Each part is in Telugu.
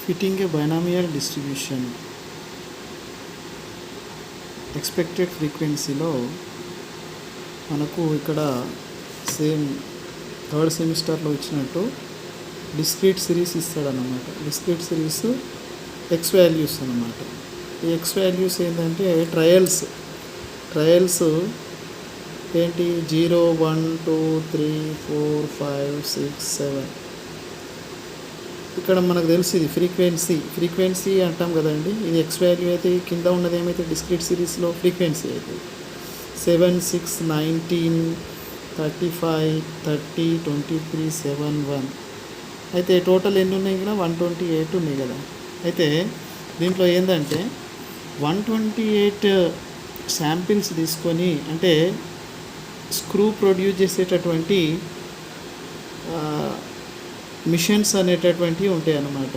Fitting a binomial distribution expected ఫ్రీక్వెన్సీలో మనకు ఇక్కడ సేమ్ థర్డ్ సెమిస్టర్లో ఇచ్చినట్టు డిస్క్రీట్ సిరీస్ ఇస్తాడనమాట. డిస్క్రీట్ సిరీస్ ఎక్స్ వాల్యూస్ అన్నమాట. ఈ ఎక్స్ వాల్యూస్ ఏంటంటే ట్రయల్స్ ఏంటి 0 1 2 3 4 5 6 7. ఇక్కడ మనకు తెలుసు ఇది ఫ్రీక్వెన్సీ అంటాం కదండి. ఇది ఎక్స్ వాల్యూ అయితే కింద ఉన్నది ఏమైతే డిస్క్రీట్ సిరీస్లో ఫ్రీక్వెన్సీ అయితే 7 6 19 35 30 23 7 1. అయితే టోటల్ ఎన్ని ఉన్నాయి కదా 128 ఉన్నాయి కదా. అయితే దీంట్లో ఏంటంటే 128 శాంపిల్స్ తీసుకొని, అంటే స్క్రూ ప్రొడ్యూస్ చేసేటటువంటి మిషన్స్ అనేటటువంటివి ఉంటాయి అన్నమాట.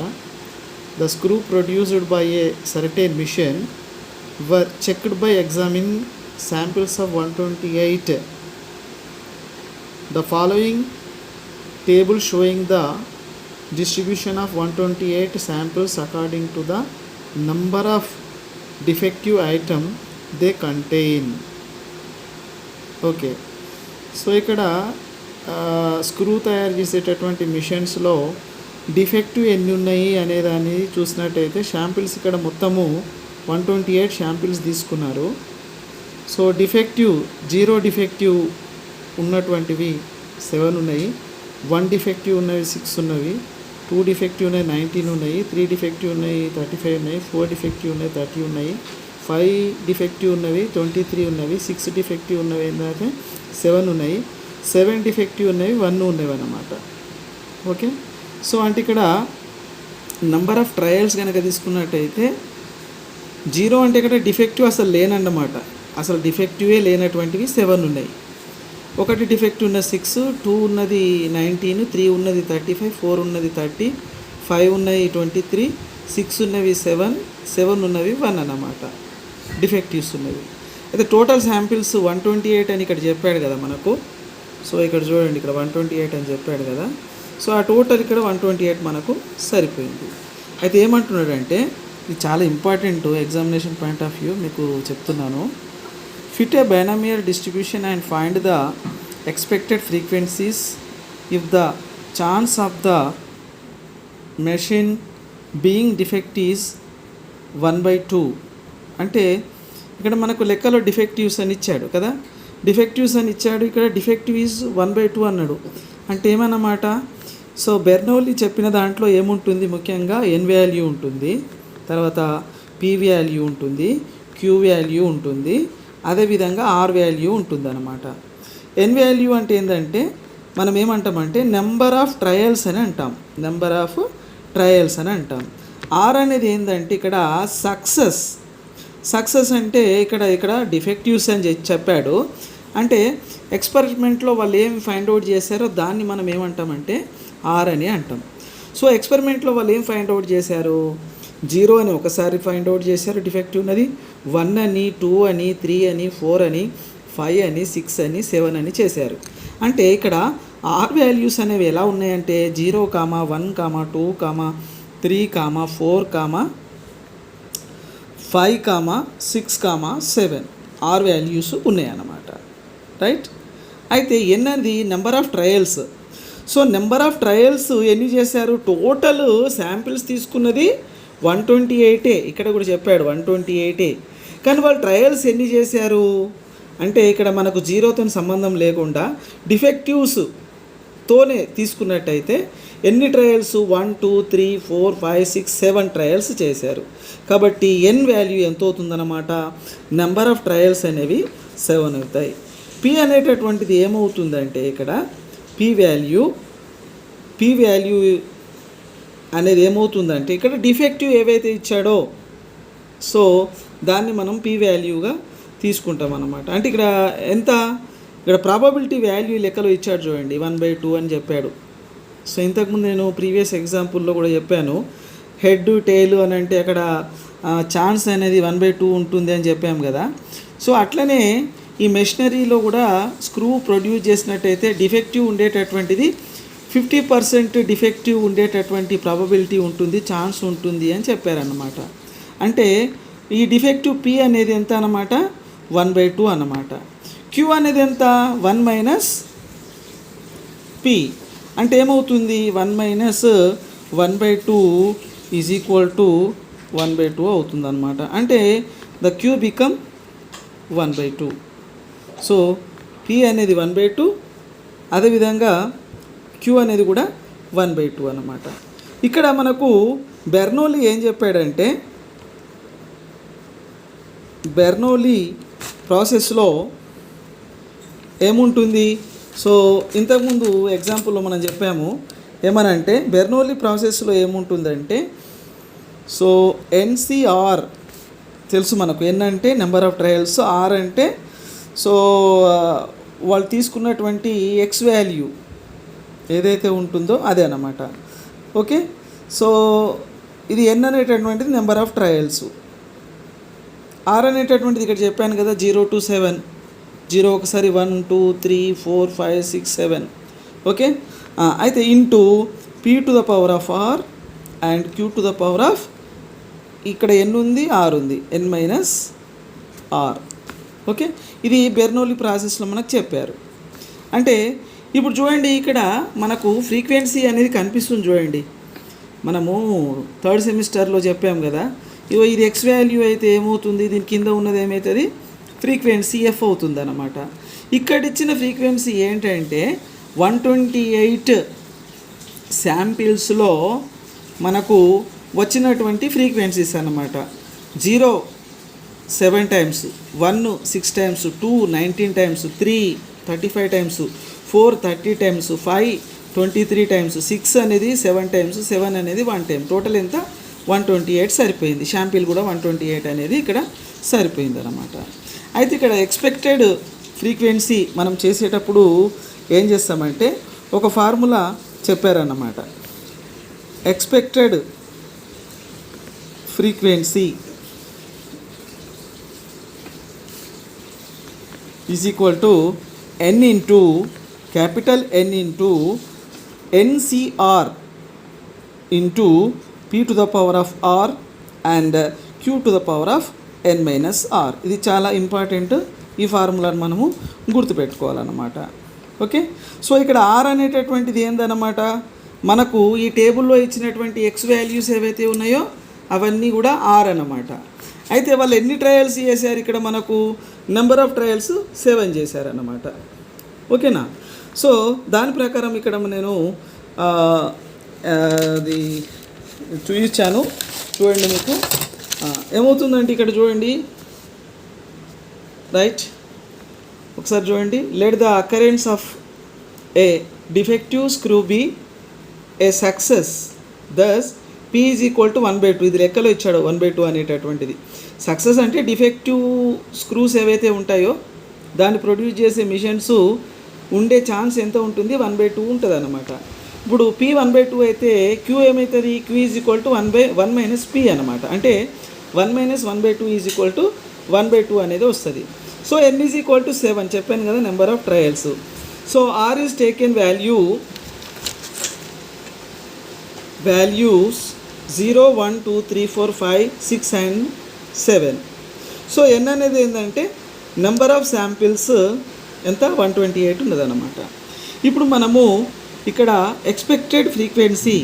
The screw produced by a certain machine were checked by examine samples of 128. The following table showing the distribution of 128 samples according to the number of defective item they contain. Okay, so ఇక్కడ స్క్రూ తయారు చేసేటటువంటి మిషన్స్లో డిఫెక్టివ్ ఎన్ని ఉన్నాయి అనే దాన్ని చూసినట్టయితే శాంపిల్స్ ఇక్కడ మొత్తము 128 శాంపిల్స్ తీసుకున్నారు. సో జీరో డిఫెక్టివ్ ఉన్నటువంటివి 7 ఉన్నాయి, 1 డిఫెక్టివ్ ఉన్నవి 6 ఉన్నవి, 2 డిఫెక్టివ్ ఉన్నాయి 19 ఉన్నాయి, 3 డిఫెక్టివ్ ఉన్నాయి 35 ఉన్నాయి, 4 డిఫెక్టివ్ ఉన్నాయి 30 ఉన్నాయి, 5 డిఫెక్టివ్ ఉన్నవి 23 ఉన్నవి, 6 డిఫెక్టివ్ ఉన్నవి ఏంటంటే 7 ఉన్నాయి, 7 డిఫెక్టివ్ ఉన్నవి 1 ఉన్నవి అన్నమాట. ఓకే, సో అంటే ఇక్కడ నంబర్ ఆఫ్ ట్రయల్స్ కనుక తీసుకున్నట్టయితే 0 అంటే ఇక్కడ డిఫెక్టివ్ అసలు లేనన్నమాట. అసలు డిఫెక్టివే లేనటువంటివి 7 ఉన్నాయి. 1 డిఫెక్టివ్ ఉన్న 6, 2 ఉన్నది 19, 3 ఉన్నది 35, 4 ఉన్నది 30, 5 ఉన్నాయి 23, 6 ఉన్నవి 7 ఉన్నవి 1 అన్నమాట డిఫెక్టివ్స్ ఉన్నవి. అయితే టోటల్ శాంపిల్స్ 128 అని ఇక్కడ చెప్పాడు కదా మనకు. సో ఇక్కడ చూడండి, ఇక్కడ 128 అని చెప్పాడు కదా. సో ఆ టోటల్ ఇక్కడ 128 మనకు సరిపోయింది. అయితే ఏమంటున్నాడంటే, ఇది చాలా important examination point of view మీకు చెప్తున్నాను. Fit a binomial distribution and find the expected frequencies if the chance of the machine being defect is 1/2. అంటే ఇక్కడ మనకు లెక్కలో డిఫెక్టివ్స్ అని ఇచ్చాడు కదా, ఇక్కడ డిఫెక్టివ్ ఈజ్ 1/2 అన్నాడు. అంటే ఏమన్నమాట, సో బెర్నౌలీ చెప్పిన దాంట్లో ఏముంటుంది, ముఖ్యంగా ఎన్ వాల్యూ ఉంటుంది, తర్వాత పి వాల్యూ ఉంటుంది, క్యూ వాల్యూ ఉంటుంది, అదేవిధంగా ఆర్ వాల్యూ ఉంటుంది అన్నమాట. ఎన్ వాల్యూ అంటే ఏంటంటే మనం ఏమంటామంటే నెంబర్ ఆఫ్ ట్రయల్స్ అని అంటాం. ఆర్ అనేది ఏంటంటే ఇక్కడ సక్సెస్ అంటే ఇక్కడ డిఫెక్టివ్స్ అని చెప్పాడు. అంటే ఎక్స్పెరిమెంట్లో వాళ్ళు ఏం ఫైండ్ అవుట్ చేశారో దాన్ని మనం ఏమంటామంటే ఆర్ అని అంటాం. సో ఎక్స్పెరిమెంట్లో వాళ్ళు ఏం ఫైండ్ అవుట్ చేశారు, 0 అని ఒకసారి ఫైండ్ అవుట్ చేశారు డిఫెక్టివ్ ఉన్నది, 1 అని, 2 అని, 3 అని, 4 అని, 5 అని, 6 అని, 7 అని చేశారు. అంటే ఇక్కడ ఆర్ వాల్యూస్ అనేవి ఎలా ఉన్నాయంటే 0, 1, 2, 3, 4, 5, 6, 7 ఆర్ వాల్యూస్ ఉన్నాయన్నమాట. రైట్. అయితే ఎన్ అనేది number of trials. So number of trials ఎన్ని చేశారు, టోటల్ శాంపిల్స్ తీసుకున్నది 128. ఇక్కడ కూడా చెప్పాడు 128. కానీ వాళ్ళు ట్రయల్స్ ఎన్ని చేశారు అంటే ఇక్కడ మనకు 0తో సంబంధం లేకుండా డిఫెక్టివ్స్తోనే తీసుకున్నట్టయితే ఎన్ని ట్రయల్స్ 1 2 3 4 5 6 7 ట్రయల్స్ చేశారు. కాబట్టి ఎన్ వాల్యూ ఎంత అవుతుందన్నమాట, నెంబర్ ఆఫ్ ట్రయల్స్ అనేవి 7 అవుతాయి. పి అనేటటువంటిది ఏమవుతుందంటే ఇక్కడ పి వాల్యూ అనేది ఏమవుతుందంటే ఇక్కడ డిఫెక్టివ్ ఏవైతే ఇచ్చాడో సో దాన్ని మనం పి వాల్యూగా తీసుకుంటాం అన్నమాట. అంటే ఇక్కడ ప్రాబబిలిటీ వాల్యూ లెక్కలో ఇచ్చాడు చూడండి, 1/2 అని చెప్పాడు. సో ఇంతకుముందు నేను ప్రీవియస్ ఎగ్జాంపుల్లో కూడా చెప్పాను, హెడ్ టెయిల్ అని అంటే అక్కడ ఛాన్స్ అనేది 1/2 ఉంటుంది అని చెప్పాము కదా. సో అట్లనే ఈ మెషినరీలో కూడా స్క్రూ ప్రొడ్యూస్ చేసినట్టయితే డిఫెక్టివ్ ఉండేటటువంటిది 50% డిఫెక్టివ్ ఉండేటటువంటి ప్రాబబిలిటీ ఉంటుంది, ఛాన్స్ ఉంటుంది అని చెప్పారన్నమాట. అంటే ఈ డిఫెక్టివ్ పి అనేది ఎంత అన్నమాట, 1/2 అన్నమాట. క్యూ అనేది ఎంత, 1 మైనస్ పి. అంటే ఏమవుతుంది, 1 మైనస్ 1/2 ఈజ్ ఈక్వల్ టు 1/2 అవుతుంది అనమాట. అంటే the Q become 1/2. So P అనేది 1/2, అదేవిధంగా క్యూ అనేది కూడా 1/2 అన్నమాట. ఇక్కడ మనకు బెర్నౌలీ ఏం చెప్పాడంటే, బెర్నౌలీ ప్రాసెస్లో ఏముంటుంది, సో ఇంతకుముందు ఎగ్జాంపుల్లో మనం చెప్పాము ఏమనంటే, బెర్నౌలీ ప్రాసెస్లో ఏముంటుందంటే, సో ఎన్సిఆర్ తెలుసు మనకు, ఎన్ అంటే నెంబర్ ఆఫ్ ట్రయల్స్, ఆర్ అంటే సో వాళ్ళు తీసుకున్నటువంటి ఎక్స్ వాల్యూ ఏదైతే ఉంటుందో అదే అన్నమాట. ఓకే, సో ఇది ఎన్ అనేటటువంటిది నెంబర్ ఆఫ్ ట్రయల్స్, ఆర్ అనేటటువంటిది ఇక్కడ చెప్పాను కదా 0 to 7, 0 ఒకసారి 1 2 3 4 5 6 7. ఓకే, అయితే into P to the power of R and Q to the power of, ఇక్కడ ఎన్ ఉంది, ఆర్ ఉంది, ఎన్ మైనస్ ఆర్. ఓకే, ఇది బెర్నౌలీ ప్రాసెస్లో మనకు చెప్పారు. అంటే ఇప్పుడు చూడండి, ఇక్కడ మనకు ఫ్రీక్వెన్సీ అనేది కనిపిస్తుంది చూడండి. మనము 3rd సెమిస్టర్లో చెప్పాము కదా, ఇది ఎక్స్ వాల్యూ అయితే ఏమవుతుంది, దీని కింద ఉన్నది ఏమవుతుంది, ఫ్రీక్వెన్సీ ఎఫ్ అవుతుంది అన్నమాట. ఇక్కడ ఇచ్చిన ఫ్రీక్వెన్సీ ఏంటంటే 128 శాంపిల్స్లో మనకు వచ్చినటువంటి ఫ్రీక్వెన్సీస్ అన్నమాట. 0 7 times, 1 6 times, 2 19 times, 3 35 times, 4 30 times, 5 23 times, 6 అనేది 7 times, 7 అనేది 1 time. టోటల్ ఎంత, 128 సరిపోయింది. శాంపిల్ కూడా 128 అనేది ఇక్కడ సరిపోయింది అన్నమాట. అయితే ఇక్కడ ఎక్స్పెక్టెడ్ ఫ్రీక్వెన్సీ మనం చేసేటప్పుడు ఏం చేస్తామంటే ఒక ఫార్ములా చెప్పారన్నమాట. Expected frequency is equal to N into capital N into NCR into P to the power of R and Q to the power of N minus R. ఇది చాలా ఇంపార్టెంట్, ఈ ఫార్ములాను మనము గుర్తుపెట్టుకోవాలన్నమాట. ఓకే, సో ఇక్కడ ఆర్ అనేటటువంటిది ఏందన్నమాట, మనకు ఈ టేబుల్లో ఇచ్చినటువంటి ఎక్స్ వాల్యూస్ ఏవైతే ఉన్నాయో అవన్నీ కూడా ఆర్ అన్నమాట. అయితే వాళ్ళు ఎన్ని ట్రయల్స్ చేశారు, ఇక్కడ మనకు నెంబర్ ఆఫ్ ట్రయల్స్ 7 చేశారన్నమాట. ఓకేనా, సో దాని ప్రకారం ఇక్కడ నేను అది చూపించాను చూడండి. మీకు ఏమవుతుందంటే ఇక్కడ చూడండి, రైట్, ఒకసారి చూడండి. Let the occurrence of a defective screw be a success, thus P is equal to 1/2. ఇది లెక్కలో ఇచ్చాడు 1/2 అనేటటువంటిది. సక్సెస్ అంటే డిఫెక్టివ్ స్క్రూస్ ఏవైతే ఉంటాయో దాన్ని ప్రొడ్యూస్ చేసే మిషన్స్ ఉండే ఛాన్స్ ఎంత ఉంటుంది, 1/2 ఉంటుంది అన్నమాట. ఇప్పుడు పి 1/2 అయితే క్యూ ఏమవుతుంది, Q is equal to 1 minus P అనమాట. అంటే 1 మైనస్ 1/2 ఈజ్ ఈక్వల్ టు 1/2 అనేది వస్తుంది. So n is equal to 7 చెప్పాను కదా, number of trials. So r is taken values 0 1 2 3 4 5 6 and 7. So n అనేది ఏంటంటే నెంబర్ ఆఫ్ శాంపిల్స్ ఎంత, 128 ఉన్నదన్నమాట. ఇప్పుడు మనము ఇక్కడ ఎక్స్పెక్టెడ్ ఫ్రీక్వెన్సీ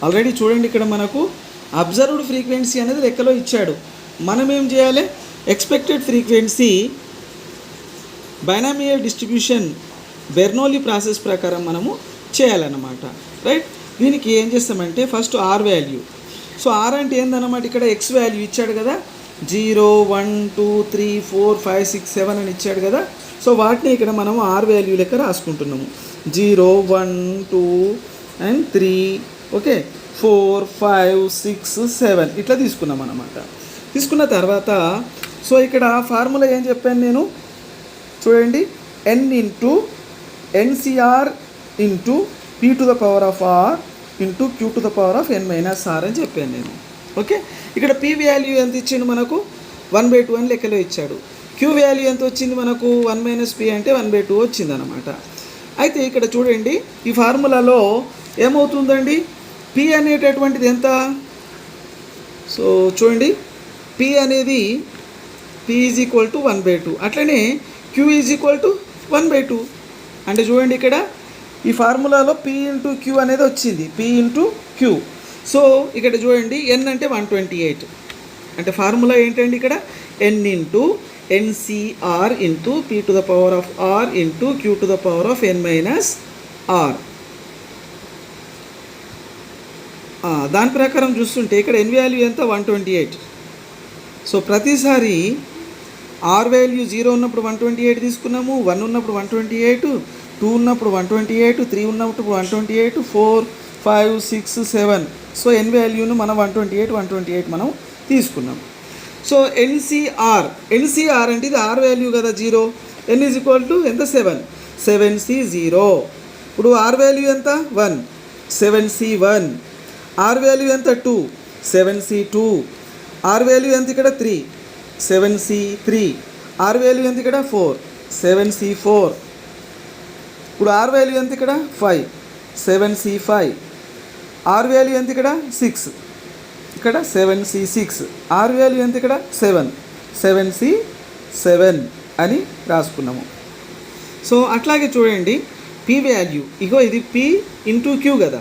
ఆల్రెడీ చూడండి, ఇక్కడ మనకు అబ్జర్వ్డ్ ఫ్రీక్వెన్సీ అనేది లెక్కలో ఇచ్చాడు. మనం ఏం చేయాలి, expected frequency binomial distribution Bernoulli process ప్రకారం మనము చేయాలన్నమాట. రైట్, దీనికి ఏం చేస్తామంటే first R value. So R అంటే ఏందన్నమాట, ఇక్కడ ఎక్స్ వాల్యూ ఇచ్చాడు కదా, 0 1 2 3 4 5 6 7 అని ఇచ్చాడు కదా. సో వాటిని ఇక్కడ మనము ఆర్ వాల్యూ లెక్క రాసుకుంటున్నాము. 0 1 2 and 3 ఓకే 4 5 6 7 ఇట్లా తీసుకున్నాం అన్నమాట. తీసుకున్న తర్వాత సో ఇక్కడ ఫార్ములా ఏం చెప్పాను నేను చూడండి, n into NCR into P to the power of r into q to the power of N minus r అని చెప్పాను నేను. ఓకే, ఇక్కడ పీ వాల్యూ ఎంత ఇచ్చిండు మనకు, 1/2 అని లెక్కలో ఇచ్చాడు. క్యూ వాల్యూ ఎంత వచ్చింది మనకు, 1 మైనస్ పీ అంటే 1/2 వచ్చింది అనమాట. అయితే ఇక్కడ చూడండి ఈ ఫార్ములాలో ఏమవుతుందండి, పి అనేటటువంటిది ఎంత, సో చూడండి పి అనేది పి ఈజ్ ఈక్వల్ టు 1/2, అట్లనే క్యూ ఈజ్ ఈక్వల్ టు 1/2. అంటే చూడండి ఇక్కడ ఈ ఫార్ములాలో పి ఇంటూ క్యూ అనేది వచ్చింది, పి ఇంటూ క్యూ. సో ఇక్కడ చూడండి ఎన్ అంటే 128, అంటే ఫార్ములా ఏంటండి ఇక్కడ n into NCR into p to the power of r into q to the power of N minus r. దాని ప్రకారం చూస్తుంటే ఇక్కడ ఎన్ వాల్యూ ఎంత 128. సో ప్రతిసారి ఆర్ వాల్యూ 0 ఉన్నప్పుడు 128 తీసుకున్నాము, 1 ఉన్నప్పుడు 128, 2 ఉన్నప్పుడు 128, 3 ఉన్నప్పుడు 128, 4, 5, 6, 7. సో ఎన్ వాల్యూను మనం 128 మనం తీసుకున్నాం. సో ఎన్సిఆర్ అంటే ఇది ఆర్ వాల్యూ కదా 0, ఎన్ ఈజ్ ఈక్వల్ టు ఎంత 7C0. ఇప్పుడు ఆర్ వాల్యూ ఎంత 1, 7C1. ఆర్ వాల్యూ ఎంత 2, 7C2. ఆర్ వాల్యూ ఎంత ఇక్కడ 3, 7C3. ఆర్ వాల్యూ ఎంత ఇక్కడ 4, 7C4. ఇప్పుడు ఆర్ వాల్యూ ఎంత ఇక్కడ 5, 7C5. ఆర్ వాల్యూ ఎంత ఇక్కడ 6, ఇక్కడ 7C6. ఆర్ వాల్యూ ఎంత ఇక్కడ 7, 7C7 అని రాసుకున్నాము. సో అట్లాగే చూడండి పి వాల్యూ, ఇగో ఇది పి ఇంటూ క్యూ కదా.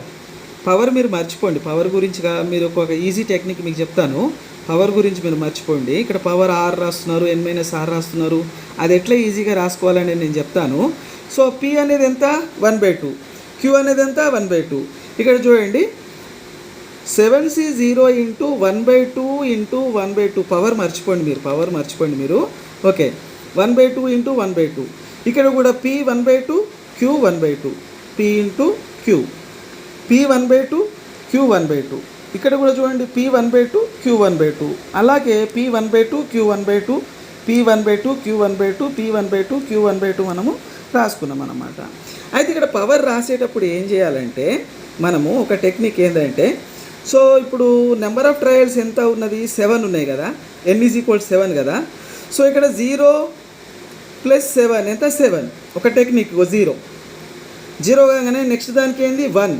పవర్ మీరు మర్చిపోండి, పవర్ గురించి మీరు ఒక ఈజీ టెక్నిక్ మీకు చెప్తాను, పవర్ గురించి మీరు మర్చిపోండి. ఇక్కడ పవర్ ఆర్ రాస్తున్నారు, ఎన్ మైనస్ ఆర్ రాస్తున్నారు, అది ఎట్లా ఈజీగా రాసుకోవాలని నేను చెప్తాను. సో పి అనేది ఎంత 1/2, క్యూ అనేది ఎంత 1/2. ఇక్కడ చూడండి 7C0 ఇంటూ 1/2 ఇంటూ 1/2, పవర్ మర్చిపోండి మీరు ఓకే. 1/2 ఇంటూ 1/2. ఇక్కడ కూడా P 1/2, Q 1/2, P into Q, P 1/2, Q 1/2. ఇక్కడ కూడా చూడండి పి 1/2, క్యూ 1/2. అలాగే P 1/2, Q 1/2, P 1/2, Q 1/2, P 1/2, Q 1/2 మనము రాసుకున్నాం అన్నమాట. అయితే ఇక్కడ పవర్ రాసేటప్పుడు ఏం చేయాలంటే మనము ఒక టెక్నిక్ ఏంటంటే, సో ఇప్పుడు నెంబర్ ఆఫ్ ట్రయల్స్ ఎంత ఉన్నది 7 ఉన్నాయి కదా, ఎన్ ఈజ్ ఈక్వల్ 7 కదా. సో ఇక్కడ 0 + 7 ఎంత 7. ఒక టెక్నిక్ 0 కాగానే నెక్స్ట్ దానికి ఏంది 1,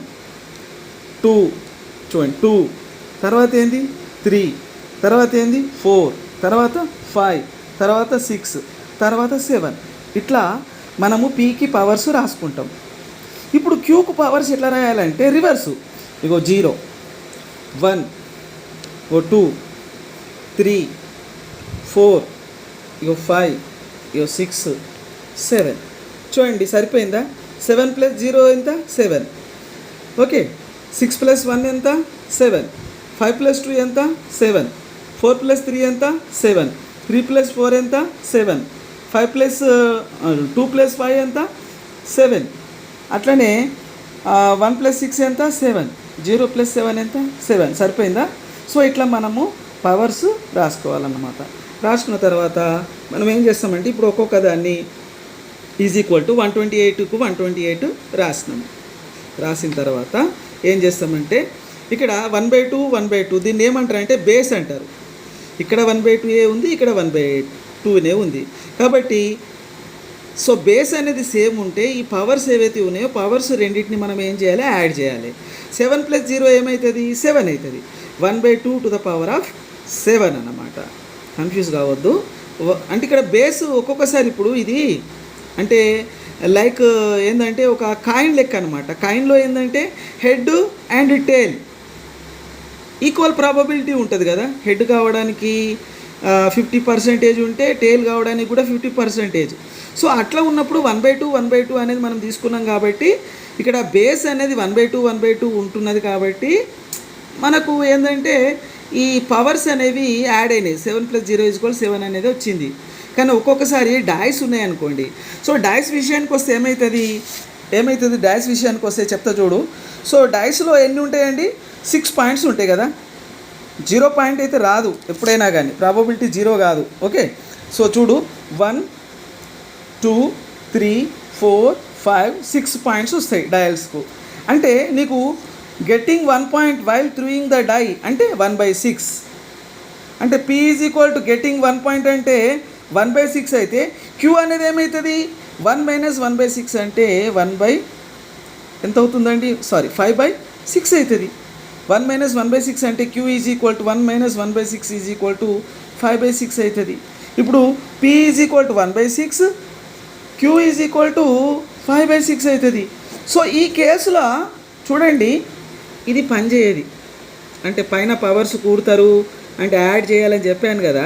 2 చూడండి 2, తర్వాత ఏంది 3, తర్వాత ఏంది 4, తర్వాత 5, తర్వాత 6, తర్వాత 7. ఇట్లా మనము పీకి పవర్స్ రాసుకుంటాం. ఇప్పుడు క్యూకు పవర్స్ ఎట్లా రాయాలంటే రివర్సు, ఇగో 0, 1, 2, 3, 4, 5, 6, 7. చూడండి సరిపోయిందా. 7 + 0 ఎంత 7, ఓకే. 6 + 1 ఎంత 7, 5 + 2 ఎంత 7, 4 + 3 ఎంత 7, 3 + 4 ఎంత 7, 5 + 2 + 5 ఎంత 7. అట్లనే 1 + 6 ఎంత 7, 0 + 7 ఎంత 7. సరిపోయిందా. సో ఇట్లా మనము పవర్స్ రాసుకోవాలన్నమాట. రాసుకున్న తర్వాత మనం ఏం చేస్తామంటే ఇప్పుడు ఒక్కొక్క దాన్ని ఈజ్ ఈక్వల్ టు 128కు 128 రాసినాము. రాసిన తర్వాత ఏం చేస్తామంటే ఇక్కడ 1/2 దీన్ని ఏమంటారంటే బేస్ అంటారు. ఇక్కడ 1/2 ఉంది, ఇక్కడ 1/2 ఉంది. కాబట్టి సో బేస్ అనేది సేమ్ ఉంటే ఈ పవర్స్ ఏవైతే ఉన్నాయో పవర్స్ రెండింటిని మనం ఏం చేయాలి, యాడ్ చేయాలి. 7 + 0 ఏమవుతుంది 7 అవుతుంది. 1/2 టు ద పవర్ ఆఫ్ 7 అన్నమాట. కన్ఫ్యూజ్ కావద్దు. అంటే ఇక్కడ బేస్ ఒక్కొక్కసారి ఇప్పుడు ఇది అంటే లైక్ ఏంటంటే ఒక కాయిన్ లెక్క అనమాట. కాయిన్లో ఏంటంటే head and tail equal probability ఉంటుంది కదా. హెడ్ కావడానికి 50% ఉంటే టేల్ కావడానికి కూడా 50%. సో అట్లా ఉన్నప్పుడు 1/2 అనేది మనం తీసుకున్నాం కాబట్టి ఇక్కడ బేస్ అనేది 1/2 ఉంటున్నది కాబట్టి మనకు ఏంటంటే ఈ పవర్స్ అనేవి యాడ్ అయినాయి. 7 + 0 = 7 అనేది వచ్చింది. కానీ ఒక్కొక్కసారి డాయిస్ ఉన్నాయనుకోండి. సో డాయిస్ విషయానికి వస్తే ఏమవుతుంది డాయిస్ విషయానికి వస్తే చెప్తా చూడు. సో డాయిస్లో ఎన్ని ఉంటాయండి 6 పాయింట్స్ ఉంటాయి కదా. 0 పాయింట్ అయితే రాదు ఎప్పుడైనా కానీ, ప్రాబబిలిటీ 0 కాదు. ఓకే. సో చూడు 1, 2, 3, 4, 5, 6 పాయింట్స్ వస్తాయి డయల్స్కు. అంటే నీకు getting 1 point while throwing the die అంటే 1/6. అంటే P is equal to getting 1 point అంటే 1/6 అయితే క్యూ అనేది ఏమవుతుంది 1 - 1/6 అంటే 1 ఎంత అవుతుందండి, 5/6 అవుతుంది. 1 - 1/6 అంటే Q is equal to 1 - 1/6 is equal to 5/6 అవుతుంది. ఇప్పుడు P is equal to 1/6, Q is equal to 5/6 అవుతుంది. సో ఈ కేసులో చూడండి ఇది పనిచేయదు. అంటే పైన పవర్స్ కూడతారు అంటే యాడ్ చేయాలని చెప్పాను కదా.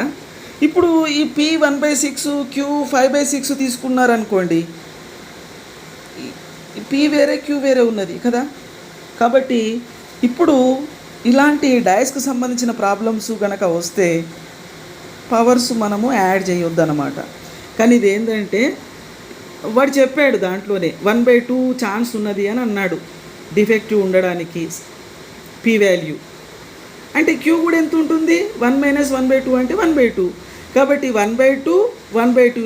ఇప్పుడు ఈ P 1/6 Q 5/6 తీసుకున్నారనుకోండి, P వేరే Q వేరే ఉన్నది కదా. కాబట్టి ఇప్పుడు ఇలాంటి డయాస్కి సంబంధించిన ప్రాబ్లమ్స్ కనుక వస్తే పవర్స్ మనము యాడ్ చేయొద్దు అన్నమాట. కానీ ఇది ఏంటంటే వాడు చెప్పాడు దాంట్లోనే 1/2 ఛాన్స్ ఉన్నది అని అన్నాడు డిఫెక్టివ్ ఉండడానికి P వాల్యూ. అంటే Q కూడా ఎంత ఉంటుంది, 1 - 1/2 అంటే 1/2. కాబట్టి 1/2 1/2